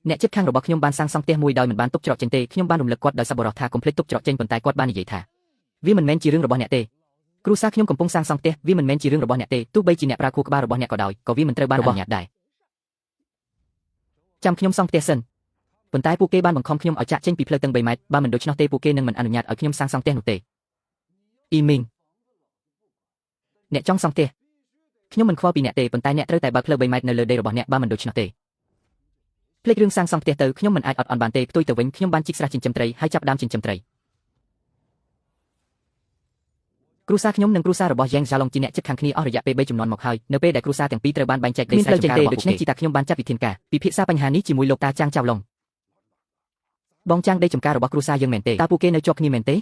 អ្នកជិតខាងរបស់ខ្ញុំបានសាងសង់ផ្ទះមួយដោយមិនបានទុកច្រកចេញទេខ្ញុំបានរំលឹកគាត់ដោយសប្បុរសថាកុំភ្លេចទុកច្រកចេញប៉ុន្តែគាត់បាននិយាយថាវាមិនមែនជារឿងរបស់អ្នកទេគ្រួសារខ្ញុំកំពុងសាងសង់ផ្ទះវាមិនមែនជារឿងរបស់អ្នកទេទោះបីជាអ្នកប្រើខួរក្បាលរបស់អ្នកក៏ដោយក៏វាមិនត្រូវបានអនុញ្ញាតដែរចាំខ្ញុំសង់ផ្ទះសិនប៉ុន្តែពួកគេបានបង្ខំខ្ញុំឲ្យចាក់ចេញពីផ្លូវតឹង3ម៉ែត្របើមិនដូច្នោះទេពួកគេនឹងមិនអនុញ្ញាតឲ្យខ្ញុំសាងសង់ផ្ទះនោះទេអ៊ីមីងអ្នកចង់សង់ផ្ទះខ្ញុំមិនខ្វល់ពីអ្នកទេប៉ុន្តែអ្នកត្រូវតែបើកផ្លូវ3ម៉ែត្រនៅលើដីរបស់អ្នកបើមិនដូច្នោះទេភ្លេចរឿងសាងសង់ផ្ទះទៅខ្ញុំមិនអាចអត់អន់បានទេផ្ទុយទៅវិញខ្ញុំបានជីកស្រះចិញ្ចឹមត្រីហើយចាប់ដើមចិញ្ចឹមត្រីគ្រួសារខ្ញុំនិងគ្រួសាររបស់យ៉ាងហ្សាឡុងជាអ្នកជិតខាងគ្នាអស់រយៈពេល3ជំនាន់មកហើយនៅពេលដែលគ្រួសារទាំងពីរត្រូវបានបែងចែកដីស្រែចម្ការរបស់ពួកគេដូច្នេះជីតាខ្ញុំបានចាត់វិធានការពិភាក្សាបញ្ហានេះជាមួយលោកតាចាងចៅឡុងបងចាងដីចម្ការរបស់គ្រួសារយើងមែនទេតើពួកគេនៅជាប់គ្នាមែនទេ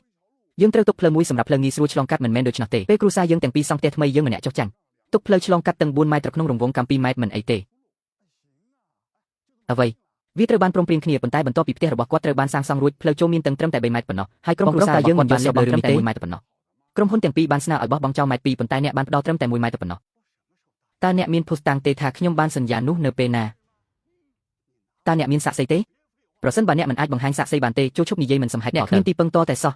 យើងត្រូវទុកផ្លូវមួយសម្រាប់ផ្លូវងាយស្រួលឆ្លងកាត់មិនមែនដូច្នោះទេពេលគ្រួសារយើងទាំងពីរសង់ផ្ទះថ្មីយើងម្នាក់ចុះចាញ់ទុកផ្លូវឆ្លងកាត់ទាំង4ម៉ែត្រក្នុងរង្វង់កាំ2ម៉ែត្រមិនអីទេអ្វីវាត្រូវបានព្រមព្រៀងគ្នាប៉ុន្តែបន្ទាប់ពីផ្ទះរបស់គាត់ត្រូវបានសាងសង់រួចផ្លូវចូលមានទាំងត្រឹមតែ3ម៉ែត្រប៉ុណ្ណោះហើយក្រុមគ្រួសារយើងមិនបានលើកលើរឿងនេះទេ1ម៉ែត្រប៉ុណ្ណោះក្រុមហ៊ុនទាំងពីរបានស្នើឲ្យបោះបង់ចោលម៉ែត្រ2ប៉ុន្តែអ្នកបានផ្ដល់ត្រឹមតែ1ម៉ែត្រប៉ុណ្ណោះតើអ្នកមានភស្តុតាងទេថាខ្ញុំបានសន្យានោះនៅពេលណាតើអ្នកមានសាក្សីទេប្រសិនបើអ្នកមិនអាចបង្ហាញសាក្សីបានទេចូលឈប់និយាយមិនសមហេតុអ្នកគ្មានទីពឹងតតែសោះ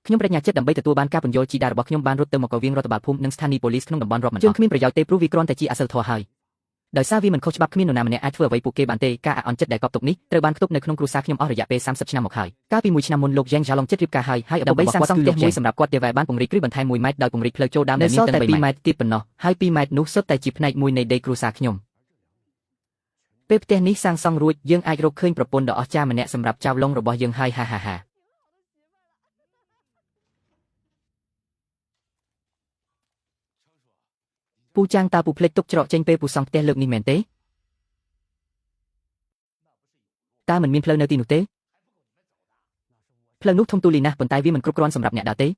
ខ្ញុំបញ្ញាចិត្តដើម្បីទទួលបានការពន្យល់ជីតារបស់ខ្ញុំបានរត់ទៅមកកវៀងរដ្ឋបាលភូមិនិងស្ថានីយ៍ប៉ូលីសក្នុងតំបន់រាប់មិនអស់គ្មានប្រយោជន៍ទេព្រោះវាគ្រាន់តែជាអសិលធម៌ហើយដោយសារវាមិនខុសច្បាប់គ្មាននរណាម្នាក់អាចធ្វើអ្វីពួកគេបានទេការអន់ចិត្តដែលកប់ទុកនេះត្រូវបានខ្ទប់នៅក្នុងគ្រួសារខ្ញុំអស់រយៈពេល30ឆ្នាំមកហើយកាលពី1ឆ្នាំមុនលោកយ៉ាងហ្សាឡុងចិត្តរៀបការហើយដើម្បីសាងសង់ផ្ទះមួយសម្រាប់គាត់ទេវ៉ែបានពង្រីកគ្រឹះបន្ថែម1ម៉ែត្រដោយពង្រីកផ្លូវចូលដើមដែលមានតែ2ម៉ែត្រទៀតប៉ុណ្ណោះហើយ2ម៉ែត្រនោះសុទ្ធតែជាផ្នែកមួយនៃដីគ្រួសារខ្ញុំពេលផ្ទះនេះសាងសង់រួចយើងអាចរកឃើញប្រពន្ធដ៏អស្ចារ្យម្នាក់សម្រាប់ចៅឡុងរបស់យើងហើយហាពូចាងតើពូភ្លេចទុកច្រកចេញពេលពូសង់ផ្ទះលើកនេះមែនទេតើមិនមានផ្លូវនៅទីនោះទេផ្លូវនោះធំទូលាយណាស់ប៉ុន្តែវាមិនគ្រប់គ្រាន់សម្រាប់អ្នកដើរទេ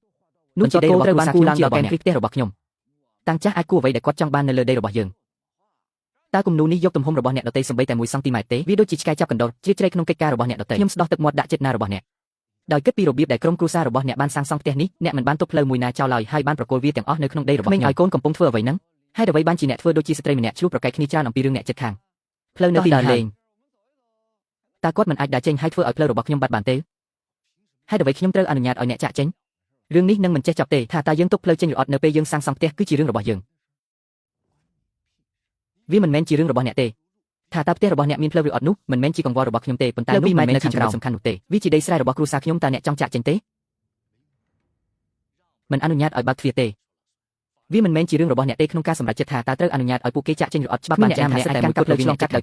នោះជាដីរបស់ត្រូវបានគូឡើងដល់កែនគ្រឹះផ្ទះរបស់ខ្ញុំតាំងចាស់អាចគូអ្វីដែលគាត់ចង់បាននៅលើដីរបស់យើងតើគំនូរនេះយកទំហំរបស់អ្នកដទៃសូម្បីតែ1សង់ទីម៉ែត្រទេវាដូចជាឆ្កែចាប់កណ្ដុរជ្រៀតជ្រែកក្នុងកិច្ចការរបស់អ្នកដទៃខ្ញុំស្ដោះទឹកមាត់ដាក់ចិត្តណារបស់អ្នកដោយគិតពីរបៀបដែលក្រុមគ្រួសាររបស់អ្នកបានសាងសង់ផ្ទះនេះអ្នកមិនបានទុកផ្លូវមួយណាចោលឡើយហើយបានប្រគល់វាទាំងអស់នៅក្នុងដីរបស់ខ្ញុំឲ្យកូនកំពុងធ្វើអ្វីហ្នឹងហើយអ្វីបានជាអ្នកធ្វើដូចជាស្ត្រីម្នាក់ឆ្លោះប្រកែកគ្នាច្រើនអំពីរឿងអ្នកចិត្តខាងផ្លូវនៅទីដើរលេងតើគាត់មិនអាចដើរចេញហើយធ្វើឲ្យផ្លូវរបស់ខ្ញុំបាត់បានទេហើយអ្វីខ្ញុំត្រូវអនុញ្ញាតឲ្យអ្នកចាក់ចេញរឿងនេះនឹងមិនចេះចប់ទេថាតើយើងទុកផ្លូវចេញរអត់នៅពេលយើងសាងសង់ផ្ទះគឺជារឿងរបស់យើងវាមិនមែនជារឿងរបស់អ្នកទេថាតើផ្ទះរបស់អ្នកមានផ្លូវឬអត់នោះមិនមែនជាកង្វល់របស់ខ្ញុំទេប៉ុន្តែនោះមិនមែនជាចំណុចសំខាន់នោះទេវាជាដីស្រែរបស់គ្រួសារខ្ញុំតើអ្នកចង់ចាក់ចេញទេមិនអនុញ្ញាតឲ្យបើកទ្វារទេវាមិនមែនជារឿងរបស់អ្នកទេក្នុងការសម្រេចចិត្តថាតើត្រូវអនុញ្ញាតឲ្យពួកគេចាក់ចេញឬអត់ច្បាប់បានចែងថាសិទ្ធិតែមួយគត់ផ្លូវឆ្លងកាត់ដោយ